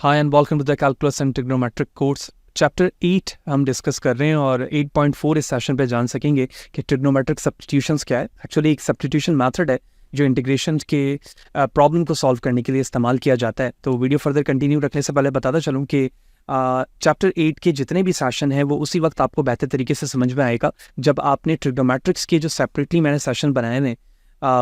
Hi and welcome to the calculus and trigonometric course. Chapter 8 हम discuss कर रहे हैं और 8.4 इस सेशन पे जान सकेंगे कि ट्रिग्नोमेट्रिक सब्स्टिट्यूशंस क्या है। एक्चुअली एक सब्स्टिट्यूशन मेथड है जो इंटीग्रेशन के प्रॉब्लम को सॉल्व करने के लिए इस्तेमाल किया जाता है। तो वीडियो फर्दर कंटिन्यू रखने से पहले बताता चलूँ कि चैप्टर 8 के जितने भी सेशन हैं वो उसी वक्त आपको बेहतर तरीके से समझ में आएगा जब आपने ट्रिग्नोमेट्रिक्स के जो सेपरेटली मैंने सेशन बनाए हैं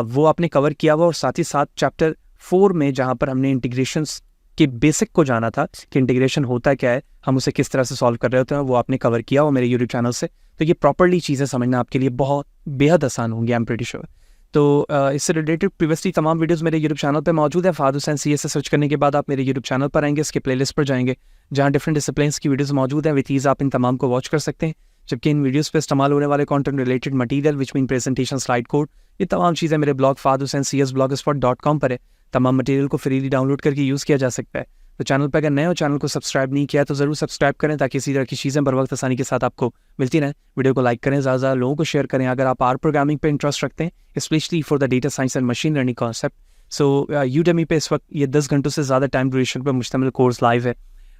वो आपने कवर किया हुआ, और साथ ही साथ चैप्टर 4 में जहाँ पर हमने इंटीग्रेशंस के बेसिक को जाना था कि इंटीग्रेशन होता क्या है, हम उसे किस तरह से सॉल्व कर रहे होते हैं, वो आपने कवर किया हो मेरे यूट्यूब चैनल से। तो ये प्रॉपर्ली चीज़ें समझना आपके लिए बहुत बेहद आसान होंगी, आई एम प्रीटी श्योर। तो इससे रिलेटेड प्रीवियसली तमाम वीडियोस मेरे यूट्यूब चैनल पे मौजूद है। फहद हुसैन CS से सर्च करने के बाद आप मेरे यूट्यूब चैनल पर आएंगे, इसके प्लेलिस्ट पर जाएंगे जहाँ डिफरेंट डिसिप्लिन्स की वीडियोस मौजूद हैं। विथ ईज आप इन तमाम को वॉच कर सकते हैं, जबकि इन वीडियोस पे इस्तेमाल होने वाले content related material which mean presentation, slide code, ये तमाम चीज़ें मेरे ब्लॉग fahadhusaincs.blogspot.com पर है। तमाम मटेरियल को फ्रीली डाउनलोड करके यूज़ किया जा सकता है। तो चैनल पर अगर नए हो, चैनल को सब्सक्राइब नहीं किया तो ज़रूर सब्सक्राइब करें ताकि इसी तरह की चीज़ें बर वक्त आसानी के साथ आपको मिलती रहें। वीडियो को लाइक करें, ज़्यादा लोगों को शेयर करें अगर आप आर प्रोग्रामिंग पे इंटरेस्ट रखते हैं, specially for the data science and machine learning concept. So Udemy पे इस वक्त ये 10 घंटों से ज़्यादा टाइम ड्यूरेशन पर मुश्तमिल कोर्स लाइव है।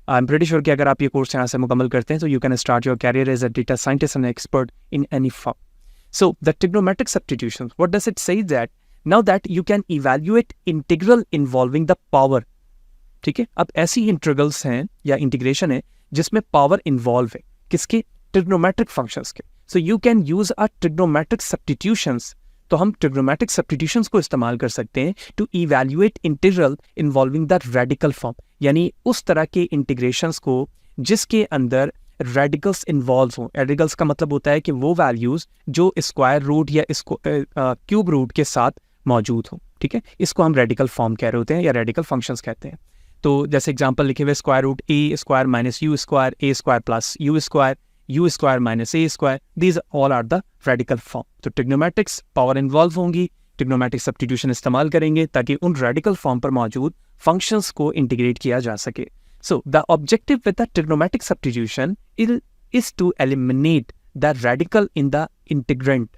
आई एम प्रीटी श्योर कि अगर आप ये कोर्स यहाँ से मुकम्मल करते हैं तो you can start your career as a data scientist and expert in any form. So the trigonometric substitutions, what does it say that now that you can evaluate integral involving the power, ठीक है। अब ऐसी integrals हैं या integration है जिसमें power involve है, किसके? ट्रिग्नोमेट्रिक फंक्शंस के। So you can use a trigonometric substitutions. तो हम ट्रिग्नोमेट्रिक सब्स्टिट्यूशंस को इस्तेमाल कर सकते हैं to evaluate integral involving the radical form, यानी उस तरह के इंटीग्रेशंस को जिसके अंदर रेडिकल्स इन्वॉल्व हों। रेडिकल्स का मतलब होता है कि वो वैल्यूज जो स्क्वायर रूट या क्यूब रूट के साथ मौजूद हों, ठीक है। इसको हम रेडिकल फॉर्म कह रहे होते हैं या रेडिकल फंक्शंस कहते हैं। तो जैसे एग्जांपल लिखे हुए square root A square minus U square, A square plus U square minus A square, these all are the radical form. तो ट्रिग्नोमेट्रिक्स पावर इन्वॉल्व होंगी, ट्रिग्नोमेट्रिक सब्स्टिट्यूशन इस्तेमाल करेंगे ताकि उन रेडिकल फॉर्म पर मौजूद फंक्शंस को इंटीग्रेट किया जा सके। So the objective with the trigonometric substitution is to eliminate the radical in the integrand।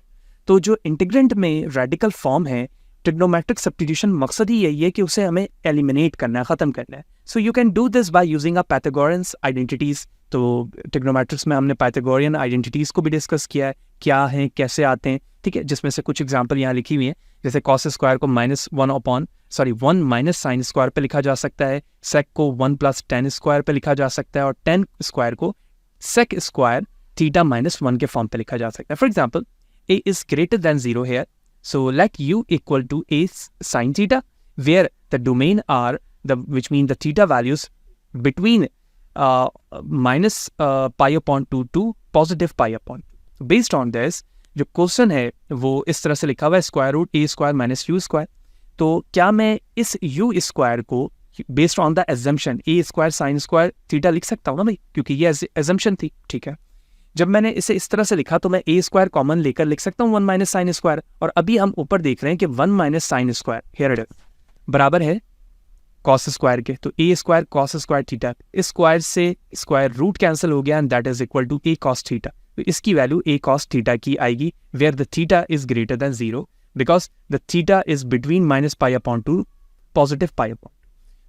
तो जो इंटीग्रेंट में रेडिकल फॉर्म है, ट्रिग्नोमेट्रिक सब्स्टिट्यूशन मकसद ही यही है कि उसे हमें एलिमिनेट करना है, ख़त्म करना है। So you can do this by using a Pythagoreans identities. तो ट्रिग्नोमेट्रिक्स में हमने पाइथागोरियन आइडेंटिटीज़ को भी डिस्कस किया है, क्या हैं, कैसे आते हैं, ठीक है। जिसमें से कुछ एग्जाम्पल यहाँ लिखी हुई हैं, जैसे कॉस स्क्वायर को वन माइनस साइन स्क्वायर पे लिखा जा सकता है, सेक को 1 + tan स्क्वायर पे लिखा जा सकता है, और tan स्क्वायर को सेक स्क्वायर थीटा -1 के फॉर्म पे लिखा जा सकता है। For example a is greater than 0 here, so let u equal to a sin theta, where the domain are which mean the theta values between minus pi upon 2 to positive pi upon 2। Based on this, जो question है वो इस तरह से लिखा हुआ है, square root A square minus U square. तो क्या मैं इस यू स्क्वायर को based on the assumption A square sine square theta लिख सकता हूँ ना भाई, क्योंकि ये एजम्पशन थी, ठीक है। जब मैंने इसे इस तरह से लिखा तो मैं ए स्क्वायर कॉमन लेकर लिख सकता हूँ 1 माइनस साइन स्क्वायर, और अभी हम ऊपर देख रहे हैं कि 1 minus sine square here it is बराबर है कॉस स्क्वायर के। तो A square cos square theta, इस स्क्वायर से स्क्वायर रूट कैंसिल हो गया and that is equal to A cos theta. तो इसकी वैल्यू ए कॉस थीटा की आएगी, where the theta is greater than 0 because the theta is between minus pi upon 2 positive pi upon.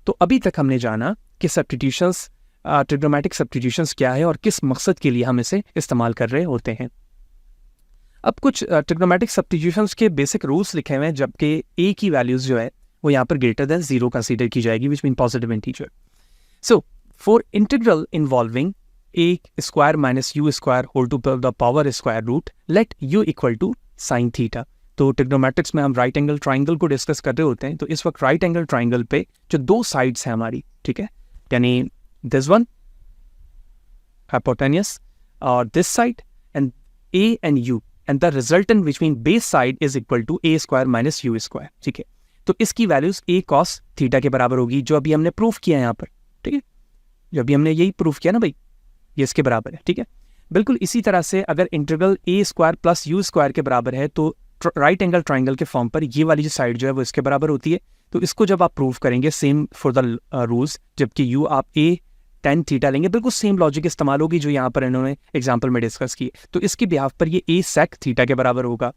तो अभी तक हमने जाना कि सब्स्टिट्यूशंस, ट्रिग्नोमेट्रिक सब्स्टिट्यूशंस क्या है और किस मकसद के लिए हम इसे इस्तेमाल कर रहे होते हैं। अब कुछ ट्रिग्नोमेट्रिक सब्स्टिट्यूशंस के बेसिक रूल्स लिखे हुए हैं, जबकि ए की वैल्यूज जो है वो यहाँ पर ग्रेटर देन 0 कंसीडर की जाएगी, which mean positive integer. So for integral involving A square minus U square whole to the power square root, let U equal to sine theta. तो ट्रिग्नोमेट्रिक्स में हम राइट एंगल ट्राइंगल को discuss कर रहे होते हैं। तो इस वक्त राइट एंगल ट्राइंगल पे जो दो साइड्स हैं हमारी, ठीक है, यानी दिस वन हाइपोटेन्यूस और this side and A and U, and the resultant which mean base side is equal to A square minus U square, ठीक है। तो इसकी वैल्यूज ए कॉस थीटा के बराबर होगी, जो अभी हमने प्रूफ किया है यहाँ पर, ठीक है। जो अभी हमने यही प्रूफ किया ना भाई, ये इसके बराबर है, ठीक है। बिल्कुल इसी तरह से अगर इंटीग्रल ए स्क्वायर प्लस यू स्क्वायर के बराबर है तो राइट एंगल ट्राइंगल के फॉर्म पर ये वाली जो साइड जो है वो इसके बराबर होती है। तो इसको जब आप प्रूव करेंगे सेम फॉर द रूल्स, जबकि यू आप ए tan थीटा लेंगे, बिल्कुल सेम लॉजिक इस्तेमाल होगी जो यहाँ पर इन्होंने एग्जाम्पल में डिस्कस की। तो इसके बिहाफ पर ये ए सेक थीटा के बराबर होगा,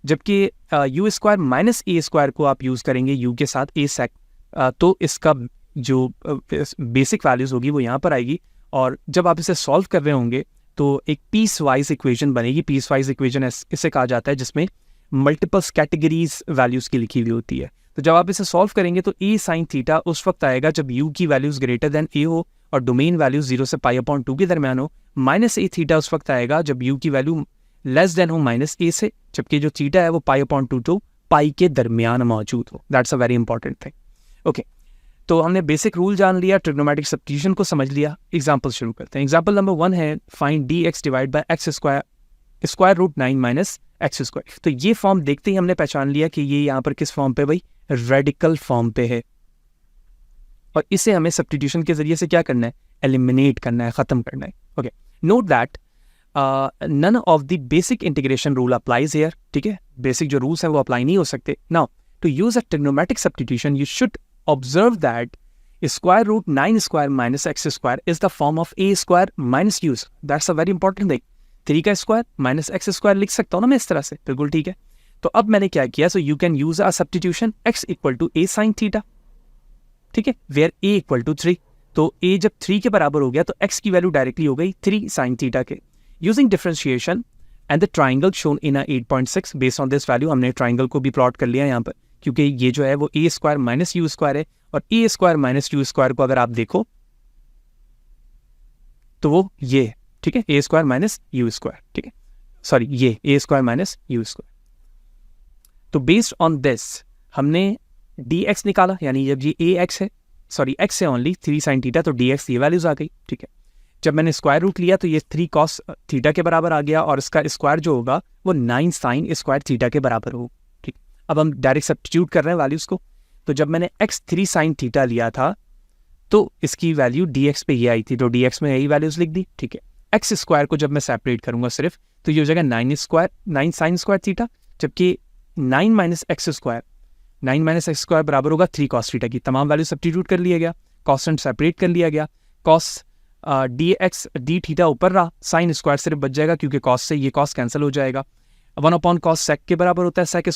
जबकि you square minus A square को आप यूज़ करेंगे यू के साथ ए सेक, तो इसका जो बेसिक वैल्यूज़ होगी वो यहाँ पर आएगी, और जब आप इसे सॉल्व कर रहे होंगे तो एक पीस वाइज इक्वेशन बनेगी। पीस वाइज इक्वेशन इसे कहा जाता है जिसमें मल्टीपल्स कैटेगरीज वैल्यूज़ की लिखी हुई होती है। तो जब आप इसे सॉल्व करेंगे तो ए साइन थीटा उस वक्त आएगा जब यू की वैल्यूज़ ग्रेटर देन ए हो और डोमेन वैल्यू 0 से π/2 के दरमियान हो। माइनस ए थीटा उस वक्त आएगा जब यू की वैल्यू लेस देन हो माइनस ए से, जबकि जो थीटा है वो π/2 to पाई के दरमियान मौजूद हो। That's a very important thing. Okay, तो हमने बेसिक रूल जान लिया, ट्रिग्नोमेट्रिक सब्स्टिट्यूशन को समझ लिया। एग्जाम्पल शुरू करते हैं। एग्जाम्पल नंबर 1 है find D X divide by X square root 9 minus X square. तो ये फॉर्म देखते ही हमने पहचान लिया कि ये यहाँ पर किस फॉर्म पे भाई, रेडिकल फॉर्म पे है, और इसे हमें सब्स्टिट्यूशन के जरिए से क्या करना है, एलिमिनेट करना है, खत्म करना है। Okay, note that none of the basic integration rule applies here. ठीक है, बेसिक जो रूल्स हैं वो अप्लाई नहीं हो सकते। Now to use a trigonometric substitution you should observe that square root 9 square minus X square is the form of A square minus U. That's a very important thing. 3 का square minus X square लिख सकता हूँ ना मैं इस तरह से, बिल्कुल ठीक है। तो अब मैंने क्या किया, so you can use a substitution X equal to A sine theta, ठीक है, वेयर ए इक्वल टू 3। तो ए जब 3 के बराबर हो गया तो एक्स की वैल्यू डायरेक्टली हो गई 3 साइन थीटा के। Using differentiation and the triangle shown in 8.6 based on this value, हमने ट्राइंगल को भी प्लॉट कर लिया यहाँ पर, क्योंकि ये जो है वो ए स्क्वायर माइनस यू स्क्वायर है, और ए स्क्वायर माइनस यू स्क्वायर को अगर आप देखो तो वो ये, ठीक है, ए स्क्वायर माइनस यू स्क्वायर, ठीक है, सॉरी ये ए स्क्वायर माइनस यू स्क्वायर। तो बेस्ड ऑन दिस हमने डी एक्स निकाला, यानी जब ये ए एक्स है, सॉरी एक्स है ओनली 3 साइन थीटा, तो डी एक्स ये वैल्यूज आ गई। ठीक है, जब मैंने स्क्वायर रूट लिया तो ये 3 कॉस थीटा के बराबर आ गया, और इसका स्क्वायर जो होगा वो 9 साइन स्क्वायर थीटा के बराबर हो। ठीक, अब हम डायरेक्ट सब्स्टिट्यूट कर रहे हैं वैल्यूज को। तो जब मैंने एक्स 3 साइन थीटा लिया था तो इसकी वैल्यू डी एक्स पे ये आई थी, तो डी एक्स में यही वैल्यूज लिख दी। ठीक है, एक्स स्क्वायर को जब मैं सेपरेट करूंगा सिर्फ, तो ये हो जाएगा 9 साइन स्क्वायर थीटा, जबकि 9 माइनस एक्स स्क्वायर बराबर होगा 3 कॉस थीटा की। तमाम वैल्यू सब्स्टिट्यूट कर लिया गया, कॉन्स्टेंट सेपरेट कर लिया गया, cos D x D theta ऊपर रहा, साइन स्क्वायर सिर्फ बच जाएगा क्योंकि कॉस से ये कॉस कैंसिल हो जाएगा। 1/cos सेक के बराबर होता है सेक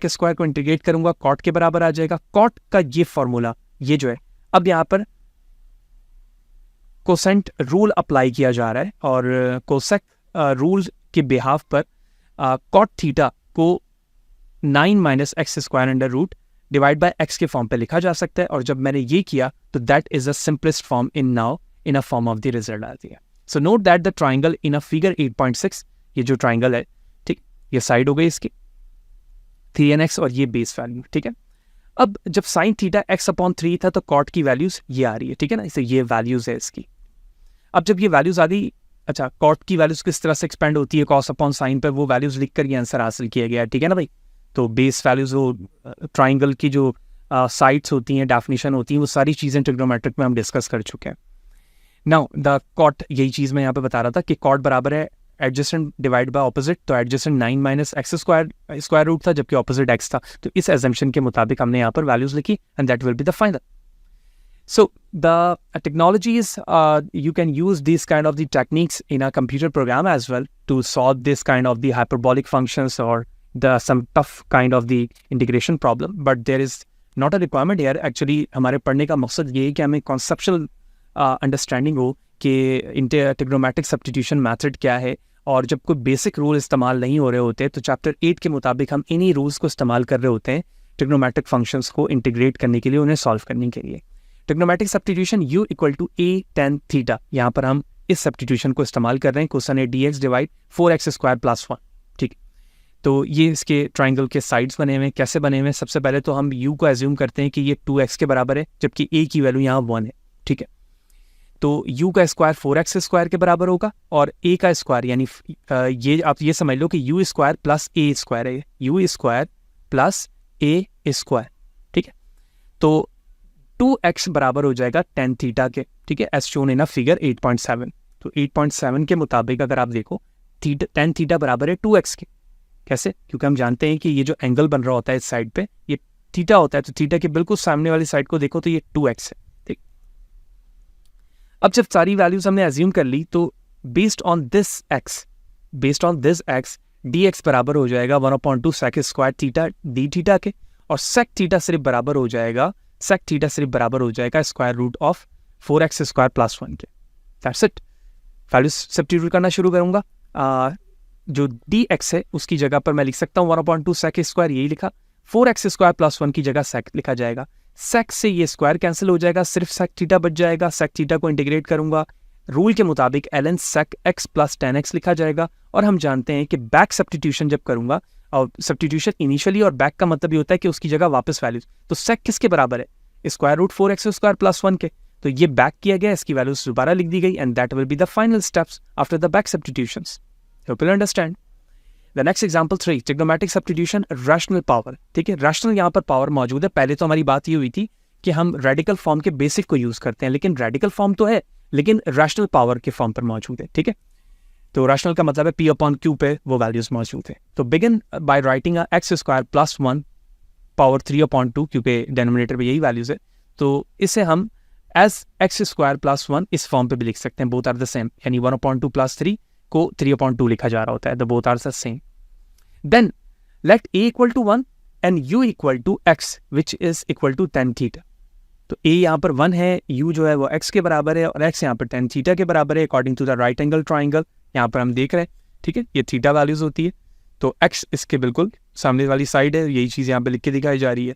स्क्वायर को इंटीग्रेट करूंगा कॉट के बराबर आ जाएगा। कॉट का ये फॉर्मूला ये जो है, अब यहाँ पर कोसेंट रूल अप्लाई किया जा रहा है, और कोसेक रूल के बिहाफ पर कॉट थीटा को 9 minus X square under root divide by X के फॉर्म पे लिखा जा सकता है, और जब मैंने ये किया तो that is the simplest form in a form of the result आ दिया। So note that the triangle in a figure 8.6, ये जो ट्राइंगल है, ठीक, ये साइड हो गई इसकी 3nx और ये बेस वैल्यू। ठीक है, अब जब साइन थीटा x/3 था तो कॉट की वैल्यूज ये आ रही है, ठीक है ना, इसे ये वैल्यूज है इसकी। अब जब ये वैल्यूज आ गई, अच्छा कॉट की वैल्यूज किस तरह से एक्सपेंड होती है cos/sin पर, वो वैल्यूज लिख कर ये आंसर हासिल किया गया है, ठीक है ना भाई। तो बेस वैल्यूज वो ट्राइंगल की जो साइड्स होती हैं, डेफिनेशन होती हैं, वो सारी चीज़ें ट्रिग्नोमेट्रिक में हम डिस्कस कर चुके हैं। नाउ द कॉट, यही चीज़ मैं यहाँ पे बता रहा था कि कॉट बराबर है एडजेसेंट डिवाइड बाय ऑपोजिट, तो adjacent 9 minus X square root था जबकि ऑपोजिट एक्स था, तो इस एजम्पशन के मुताबिक हमने यहाँ पर वैल्यूज लिखी and that will be the final. So the technologies, you can use these kind of the techniques in a computer program as well to solve this kind of the hyperbolic functions or some tough kind of the integration problem. But there is not a requirement here. Actually, हमारे पढ़ने का मकसद ये है कि हमें conceptual understanding हो कि trigonometric substitution method क्या है, और जब कोई बेसिक रूल इस्तेमाल नहीं हो रहे होते तो चैप्टर 8 के मुताबिक हम इन्हीं रूल्स को इस्तेमाल कर रहे होते हैं ट्रिग्नोमेट्रिक फंक्शंस को इंटीग्रेट करने के लिए, उन्हें सॉल्व करने के लिए। Trigonometric substitution u equal to a tan theta, यहाँ पर हम इस सब्स्टिट्यूशन को इस्तेमाल कर रहे हैं। कोसन है dx divide 4x square plus 1, ठीक। तो ये इसके ट्राइंगल के साइड्स बने हुए हैं। कैसे बने हुए हैं? सबसे पहले तो हम u को एज्यूम करते हैं कि ये 2x के बराबर है जबकि a की वैल्यू यहाँ 1 है, ठीक है। तो u का स्क्वायर 4x स्क्वायर के बराबर होगा और a का स्क्वायर यानी ये आप ये समझ लो कि u square plus a square है, u square plus a square, ठीक है। तो 2x बराबर हो जाएगा tan थीटा के, ठीक है, as shown in a figure 8.7। तो 8.7 के मुताबिक अगर आप देखो tan थीटा बराबर है 2x के। कैसे? क्योंकि हम जानते हैं कि ये जो एंगल बन रहा होता है इस साइड पे ये थीटा होता है, तो थीटा के बिल्कुल सामने वाली साइड को देखो तो ये 2x है, ठीक। अब जब सारी वैल्यूज हमने एज्यूम कर ली तो based on this x dx बराबर हो जाएगा 1/2 sec square theta D theta के, और sec थीटा सिर्फ बराबर हो जाएगा सेक थीटा सिर्फ बराबर हो जाएगा square root of 4x square plus 1 के। That's it. वैल्यूज सब्स्टिट्यूट करना शुरू करूंगा। जो dx है उसकी जगह पर मैं लिख सकता हूँ 1/2 सेक स्क्वायर, यही लिखा। 4x स्क्वायर प्लस 1 की जगह सेक लिखा जाएगा। सेक से ये स्क्वायर कैंसिल हो जाएगा, सिर्फ सेक थीटा बच जाएगा। सेक थीटा को इंटीग्रेट करूंगा, रूल के मुताबिक ln सेक x प्लस 10x लिखा जाएगा। और हम जानते हैं कि बैक सब्स्टिट्यूशन जब करूंगा, और सब्स्टिट्यूशन इनिशियली और बैक का मतलब ये होता है कि उसकी जगह वापस वैल्यूज, तो सेक किसके बराबर है? Square root 4x square plus 1 के। तो ये बैक किया गया, इसकी वैल्यूज दोबारा लिख दी गई, and that will be the final steps after the back substitutions. Hope you understand. The next example 3, trigonometric substitution rational power. ठीक है, रैशनल यहाँ पर पावर मौजूद है। पहले तो हमारी बात ये हुई थी कि हम रेडिकल फॉर्म के बेसिक को यूज करते हैं, लेकिन रेडिकल फॉर्म तो है लेकिन रैशनल पावर के फॉर्म पर मौजूद है। ठीक है, तो रैशनल का मतलब है p/q पे वो वैल्यूज मौजूद है। तो begin by writing x square plus 1 power 3/2, क्योंकि डेनोमिनेटर पे यही वैल्यूज है, तो इसे हम एज x स्क्वायर प्लस 1 इस फॉर्म पे भी लिख सकते हैं। बोथ आर द सेम, यानी 1/2 प्लस 3 को 3/2 लिखा जा रहा होता है। The both are the same. Then let a equal to 1 and u equal to x which is equal to tan theta. तो a यहाँ पर 1 है, u जो है वो x के बराबर है, और x यहाँ पर tan थीटा के बराबर है according to the right angle triangle. यहाँ पर हम देख रहे हैं, ठीक है, ये थीटा वैल्यूज होती है, तो x इसके बिल्कुल सामने वाली साइड है, यही चीज़ यहाँ पे लिख के दिखाई जा रही है।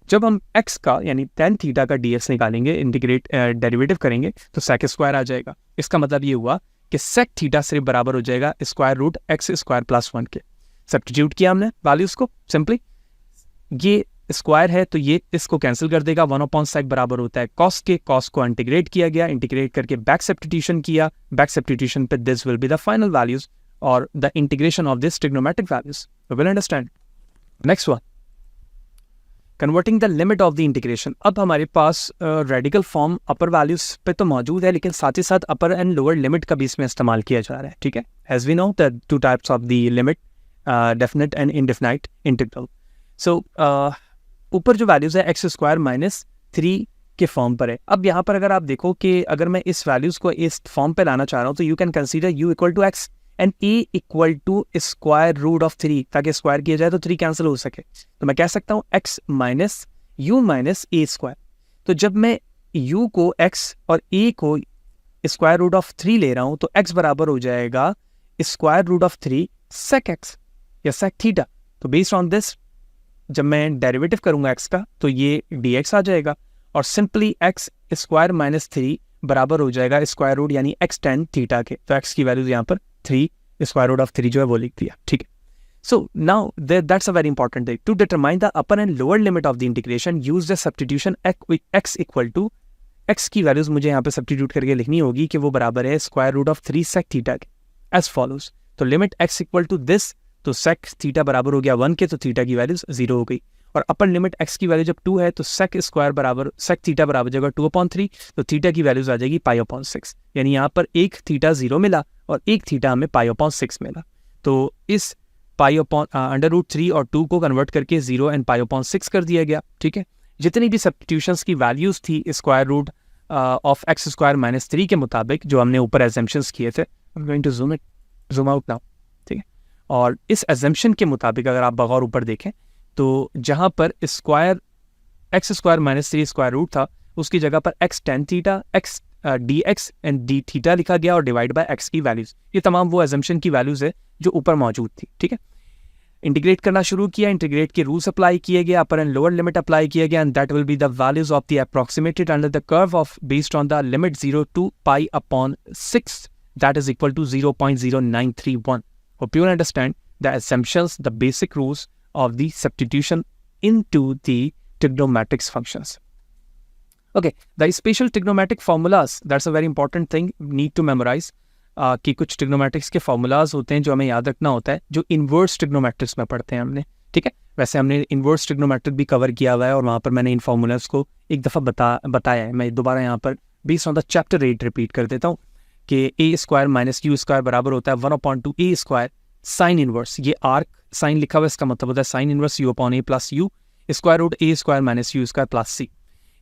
जब हम x का यानी tan थीटा का dx निकालेंगे, इंटीग्रेट डेरिवेटिव करेंगे, तो sec स्क्वायर आ जाएगा। इसका मतलब ये हुआ कि sec थीटा सिर्फ बराबर हो जाएगा square root x square plus 1 के। सब्स्टिट्यूट किया हमने वैल्यूज को सिंपली, ये स्क्वायर है तो ये इसको कैंसिल कर देगा। 1/sec बराबर होता है cos के, cos को इंटीग्रेट किया गया, इंटीग्रेट करके बैक सब्स्टिट्यूशन किया, बैक सब्स्टिट्यूशन पे this will be the final values और the integration of this trigonometric values. You will understand. Next one, converting the limit of the integration. अब हमारे पास रेडिकल फॉर्म अपर वैल्यूज पे तो मौजूद है, लेकिन साथ ही साथ अपर एंड लोअर लिमिट का भी इसमें इस्तेमाल किया जा रहा है। ठीक है, as we know the two types of the limit, definite and indefinite integral. So ऊपर जो वैल्यूज है x स्क्वायर माइनस 3 के फॉर्म पर है। अब यहाँ पर अगर आप देखो कि अगर मैं इस वैल्यूज को इस फॉर्म पे लाना चाह रहा हूँ, तो you can consider u equal to x and a equal to square root of 3, ताकि स्क्वायर किया जाए तो 3 कैंसिल हो सके। तो मैं कह सकता हूँ x minus u minus a square. तो जब मैं u को x और a को स्क्वायर रूट ऑफ 3 ले रहा हूँ, तो x बराबर हो जाएगा square root of 3 sec x या sec थीटा। तो बेस्ड ऑन दिस जब मैं डेरिवेटिव करूंगा x का, तो ये dx आ जाएगा, और सिंपली x स्क्वायर माइनस 3 बराबर हो जाएगा स्क्वायर रूट यानी x tan थीटा के। तो x की वैल्यूज यहाँ पर 3 स्क्वायर रूट ऑफ 3 जो है वो लिख दिया। ठीक है, so now that's a very important thing to determine the upper and lower limit of the integration. Use the substitution x equal to, x की वैल्यूज मुझे यहाँ पे सब्स्टिट्यूट करके लिखनी होगी कि वो बराबर है square root of 3 sec theta के, एज फॉलोज। तो limit x equal to this, तो sec थीटा बराबर हो गया 1 के, तो थीटा की वैल्यूज 0 हो गई। और अपर लिमिट x की वैल्यू जब 2 है, तो sec स्क्वायर बराबर sec थीटा बराबर जाएगा 2/3, तो थीटा की वैल्यूज आ जाएगी π/6। यानी यहाँ पर एक थीटा 0 मिला और एक थीटा हमें π/6 मिला। तो इस √3 और 2 को कन्वर्ट करके 0 एंड π/6 कर दिया गया। ठीक है, जितनी भी सब्स्टिट्यूशंस की वैल्यूज थी square root of x square minus 3 के मुताबिक, जो हमने ऊपर एजम्पशंस किए थे, I am going to zoom out now. ठीक है, और इस एजम्पशन के मुताबिक अगर आप बगौर ऊपर देखें, तो जहां पर square x square minus 3 square root था, उसकी जगह पर x tan theta, x dx and d theta लिखा गया और डिवाइड बाय x की वैल्यूज। ये तमाम वो एजम्पशन की वैल्यूज है जो ऊपर मौजूद थी। ठीक है, इंटीग्रेट करना शुरू किया, इंटीग्रेट के रूल्स अप्लाई किए गए, upper and lower limit apply किया गया, and that will be the values of the approximated under the curve of based on the limit 0 to π/6, that is equal to 0.0931। Hope you understand the assumptions, the basic rules of the substitution into the trigonometric functions. Okay, the special trigonometric formulas, that's a very important thing need to memorize. कि कुछ trigonometrics के formulas होते हैं जो हमें याद रखना होता है, जो inverse trigonometrics में पढ़ते हैं हमने। ठीक है, वैसे हमने inverse trigonometric भी कवर किया हुआ है, और वहाँ पर मैंने इन formulas को एक दफ़ा बताया है। मैं दोबारा यहाँ पर based on the chapter 8 repeat कर देता हूँ कि a square minus u square बराबर होता है 1/2 a स्क्वायर साइन इनवर्स। ये आर्क साइन लिखा हुआ है, इसका मतलब होता है sine inverse u/a plus u square root a square minus u square plus c।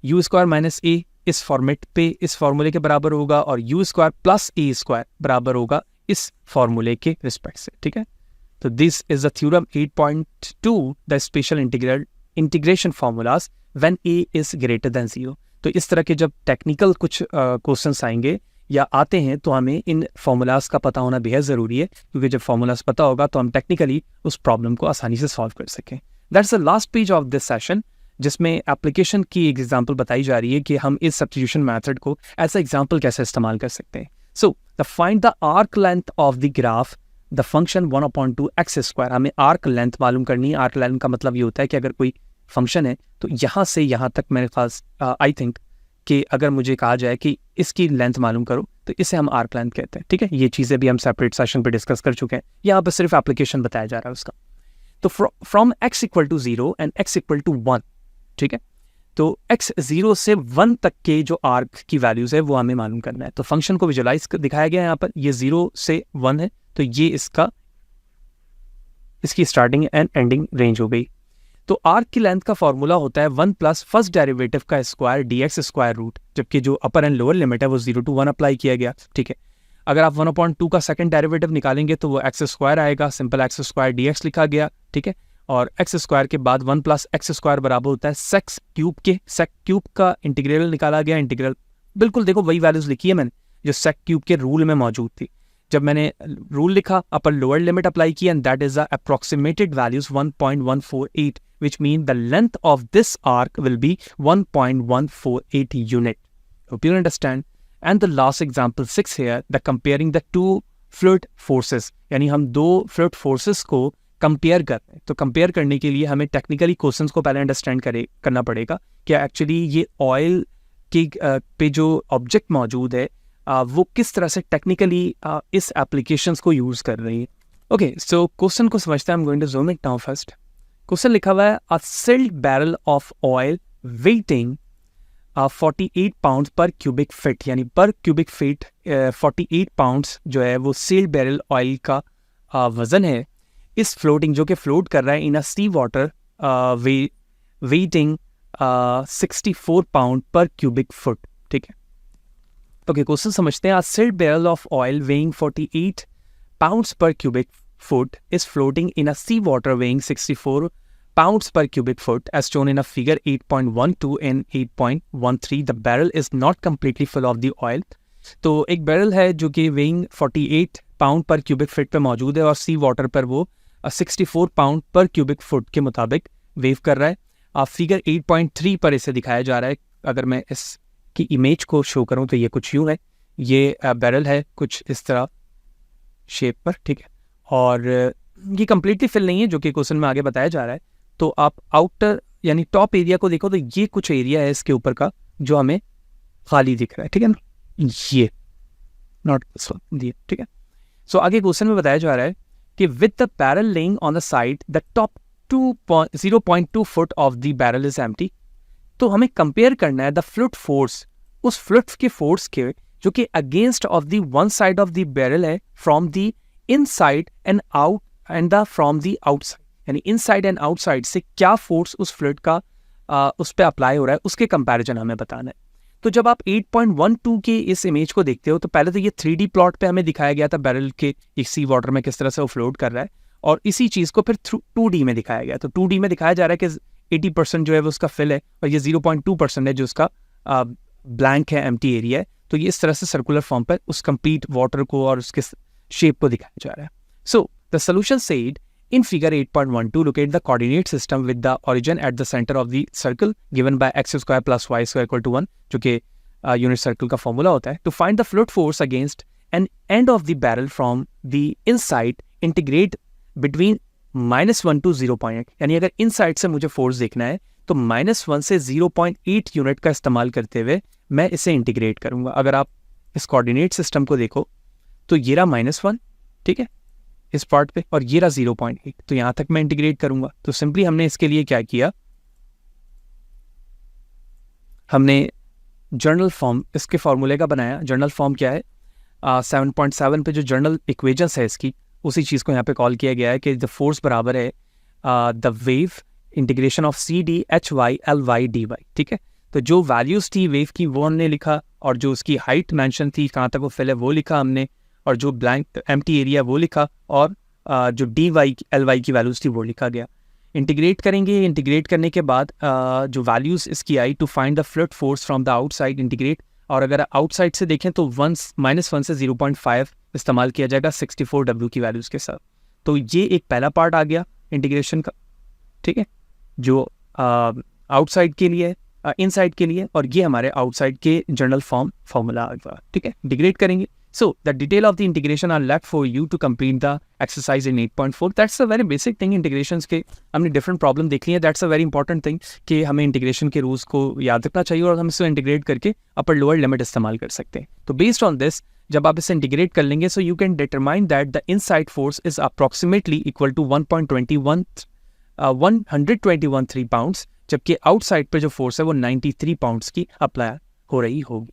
u square minus a इस फॉर्मेट पे इस फॉर्मूले के बराबर होगा, और u square plus a square बराबर होगा इस फॉर्मूले के रिस्पेक्ट से। ठीक है, तो this is the theorem 8.2, the special integration formulas when A is greater than 0। तो इस तरह के जब टेक्निकल कुछ क्वेश्चंस आएंगे या आते हैं तो हमें इन फार्मूलाज का पता होना बेहद ज़रूरी है, क्योंकि जब फार्मूलाज पता होगा तो हम टेक्निकली उस प्रॉब्लम को आसानी से सॉल्व कर सकें। That's the last page of this session, जिसमें एप्लीकेशन की एग्जाम्पल बताई जा रही है कि हम इस सब्स्टिट्यूशन मेथड को एज अ एग्जाम्पल कैसे इस्तेमाल कर सकते हैं। So the find the arc length of the graph the function 1/2 x square. हमें आर्क लेंथ मालूम करनी है। आर्क लेंथ का मतलब ये होता है कि अगर कोई फंक्शन है तो यहाँ से यहाँ तक मेरे पास आई थिंक कि अगर मुझे कहा जाए कि इसकी लेंथ मालूम करो तो इसे हम आर्क लेंथ कहते हैं। ठीक है, ये चीज़ें भी हम सेपरेट सेशन पे डिस्कस कर चुके हैं, यहाँ पर सिर्फ एप्लीकेशन बताया जा रहा है उसका। तो फ्रॉम x = 0 एंड x = 1, ठीक है, तो x 0 से 1 तक के जो आर्क की वैल्यूज़ है वो हमें मालूम करना है। तो फंक्शन को विजुलाइज दिखाया गया है यहाँ पर, ये 0 से 1 है, तो ये इसकी स्टार्टिंग एंड एंडिंग रेंज हो गई। तो आर्क की लेंथ का फॉर्मूला होता है 1 + फर्स्ट डेरिवेटिव का स्क्वायर dx स्क्वायर रूट, जबकि जो अपर एंड लोअर लिमिट है वो 0 to 1 अप्लाई किया गया। ठीक है, अगर आप 1/2 का सेकंड डेरिवेटिव निकालेंगे तो वो x स्क्वायर आएगा, सिंपल x स्क्वायर dx लिखा गया। ठीक है, और x स्क्वायर के बाद 1 + x स्क्वायर बराबर होता है sec क्यूब के। sec क्यूब का इंटीग्रल निकाला गया। इंटीग्रल बिल्कुल देखो वही वैल्यूज लिखी है मैंने जो sec क्यूब के रूल में मौजूद थी। जब मैंने रूल लिखा, अपर लोअर लिमिट अप्लाई की, and that is the approximated values 1.148, which mean the length of this arc will be 1.148 unit. Hope you understand. And the last example 6 here, the comparing the two fluid forces, यानी हम दो fluid forces को compare कर रहे हैं। तो compare करने के लिए हमें टेक्निकली क्वेश्चंस को पहले अंडरस्टैंड करना पड़ेगा कि एक्चुअली ये ऑयल के पे जो ऑब्जेक्ट मौजूद है वो किस तरह से टेक्निकली इस एप्लीकेशंस को यूज़ कर रही है। ओके, सो क्वेश्चन को समझते हैं। I am going to zoom it now first. Question लिखा हुआ है a sealed barrel of oil weighing 48 pounds per cubic feet, यानी पर क्यूबिक फीट 48 पाउंड्स जो है वो सील्ड बैरल ऑयल का वजन है। इस फ्लोटिंग जो कि फ्लोट कर रहा है in a sea water weighing 64 pound per cubic foot. ठीक है, ओके, क्वेश्चन समझते हैं। A sealed barrel of oil weighing 48 pounds per cubic foot is floating in a sea water weighing 64 pounds per cubic foot as shown in a figure 8.12 and 8.13. The barrel is not completely full of the oil. तो एक barrel है जो कि weighing 48 pound per cubic feet पे मौजूद है और सी water पर वो 64 पाउंड पर क्यूबिक फुट के मुताबिक वेव कर रहा है। फिगर 8.3 पर इसे दिखाया जा रहा है। अगर मैं इसकी इमेज को शो करूँ तो ये कुछ यूँ है। ये बैरल है कुछ इस तरह शेप पर। ठीक है, और ये कम्प्लीटली फिल नहीं है जो कि क्वेश्चन में आगे बताया जा रहा है। तो आप आउटर यानी टॉप एरिया को देखो तो ये कुछ एरिया है इसके ऊपर का जो हमें खाली दिख रहा है। ठीक है ना, ये नॉट दिए। ठीक है, सो आगे क्वेश्चन में बताया जा रहा है कि with the barrel lying on the side the top 0.2 foot of the barrel is empty. तो हमें कंपेयर करना है द फ्लूइड फोर्स, उस फ्लूइड के फोर्स के जो कि against of the one side of the barrel है from the inside and out and the from the outside, यानी इनसाइड एंड आउटसाइड से क्या फोर्स उस फ्लूइड का उस पर अप्लाई हो रहा है उसके कंपैरिजन हमें बताना है। तो जब आप 8.12 के इस इमेज को देखते हो तो पहले तो ये 3D प्लॉट पे हमें दिखाया गया था बैरल के एक सी वाटर में किस तरह से वो फ्लोट कर रहा है, और इसी चीज़ को फिर 2D में दिखाया गया। तो 2D में दिखाया जा रहा है कि 80% जो है वो उसका फिल है और ये 0.2% है जो उसका ब्लैंक है, एम्प्टी एरिया है। तो ये इस तरह से सर्कुलर फॉर्म पर उस कंप्लीट वाटर को और उसके शेप को दिखाया जा रहा है। So the solution said in figure 8.12 locate the coordinate system with the origin at the center of the circle given by x square plus y square equal to 1, जो कि यूनिट सर्कल का formula होता है। To find the fluid force against an end of the barrel from the inside, integrate between -1 to 0.8, यानी अगर inside से मुझे force देखना है तो -1 से 0.8 यूनिट का इस्तेमाल करते हुए मैं इसे इंटीग्रेट करूंगा। अगर आप इस कोऑर्डिनेट सिस्टम को देखो तो ये रहा -1, ठीक है, इस पार्ट पे, और ये रहा 0.8, तो यहां तक मैं इंटीग्रेट करूंगा। तो सिंपली हमने इसके लिए क्या किया, हमने जर्नल फॉर्म इसके फॉर्मूले का बनाया। जर्नल फॉर्म क्या है, 7.7 पे जो जर्नल इक्वेशंस है इसकी, उसी चीज़ को यहाँ पे कॉल किया गया है कि द फोर्स बराबर है the wave integration of C D H Y L Y D Y. ठीक है, तो जो वैल्यूज थी वेव की वो हमने लिखा, और जो उसकी हाइट मेंशन थी कहाँ तक वो फिल है वो लिखा हमने, और जो ब्लैंक एम्प्टी एरिया वो लिखा, और जो डी वाई एल वाई की वैल्यूज थी वो लिखा गया। इंटीग्रेट करेंगे, इंटीग्रेट करने के बाद जो वैल्यूज़ इसकी I to find the fluid force from the outside integrate, और अगर आउटसाइड से देखें तो -1 से 0.5 इस्तेमाल किया जाएगा 64W की वैल्यूज़ के साथ। तो ये एक पहला पार्ट आ गया इंटीग्रेशन का, ठीक है, जो आउटसाइड के लिए इनसाइड के लिए, और ये हमारे आउटसाइड के जनरल फॉर्मूला आ गया, ठीक है। इंटीग्रेट करेंगे, so the detail of the integration are left for you to complete the exercise in 8.4. that's a very basic thing integrations के हमने different problem देख ली है, that's a very important thing कि हमें integration के rules को याद रखना चाहिए और हम इसे इंटीग्रेट करके upper lower limit इस्तेमाल कर सकते हैं। तो based on this जब आप इसे इंटीग्रेट कर लेंगे, so you can determine that the inside force is approximately equal to 121.3 pounds, जबकि आउटसाइड पे जो फोर्स है वो 93 पाउंड्स की अप्लाई हो रही होगी।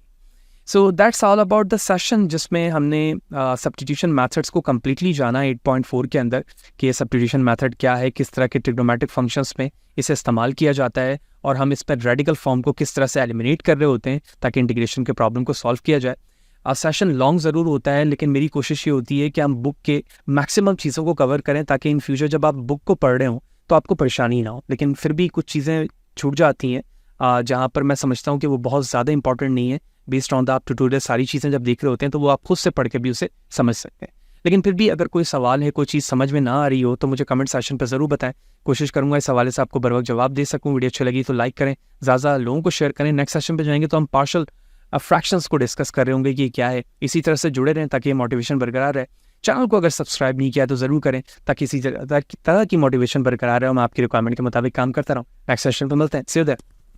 So that's all about the session, जिसमें हमने सब्स्टिट्यूशन मेथड्स को कम्प्लीटली जाना 8.4 के अंदर कि सब्स्टिट्यूशन मेथड क्या है, किस तरह के ट्रिग्नोमेट्रिक फंक्शंस में इसे इस्तेमाल किया जाता है, और हम इस पर रेडिकल फॉर्म को किस तरह से एलिमिनेट कर रहे होते हैं ताकि इंटीग्रेशन के प्रॉब्लम को सॉल्व किया जाए। सेशन लॉन्ग ज़रूर होता है, लेकिन मेरी कोशिश ये होती है कि हम बुक के मैक्सिमम चीज़ों को कवर करें ताकि इन फ्यूचर जब आप बुक को पढ़ रहे हो तो आपको परेशानी ना हो। लेकिन फिर भी कुछ चीज़ें छूट जाती हैं जहाँ पर मैं समझता हूँ कि वो बहुत ज़्यादा इंपॉर्टेंट नहीं है। बेस्ड ऑन द आप ट्यूटोरियल सारी चीज़ें जब देख रहे होते हैं तो वो आप खुद से पढ़ के भी उसे समझ सकते हैं। लेकिन फिर भी अगर कोई सवाल है, कोई चीज़ समझ में ना आ रही हो तो मुझे कमेंट सेक्शन पर ज़रूर बताएं। कोशिश करूँगा इस हवाले से आपको बर वक्त जवाब दे सकूँ। वीडियो अच्छी लगी तो लाइक करें, ज़्यादा लोगों को शेयर करें। नेक्स्ट सेशन पर जाएंगे तो हम पार्शल फ्रैक्शंस को डिस्कस कर रहे होंगे कि क्या है। इसी तरह से जुड़े रहें ताकि ये मोटिवेशन बरकरार रहे। चैनल को अगर सब्सक्राइब नहीं किया तो ज़रूर करें ताकि इसी तरह की मोटिवेशन बरकरार रहे और मैं आपकी रिक्वायरमेंट के मुताबिक काम करता रहूँ। नेक्स्ट सेशन पर मिलते हैं। सी यू देयर।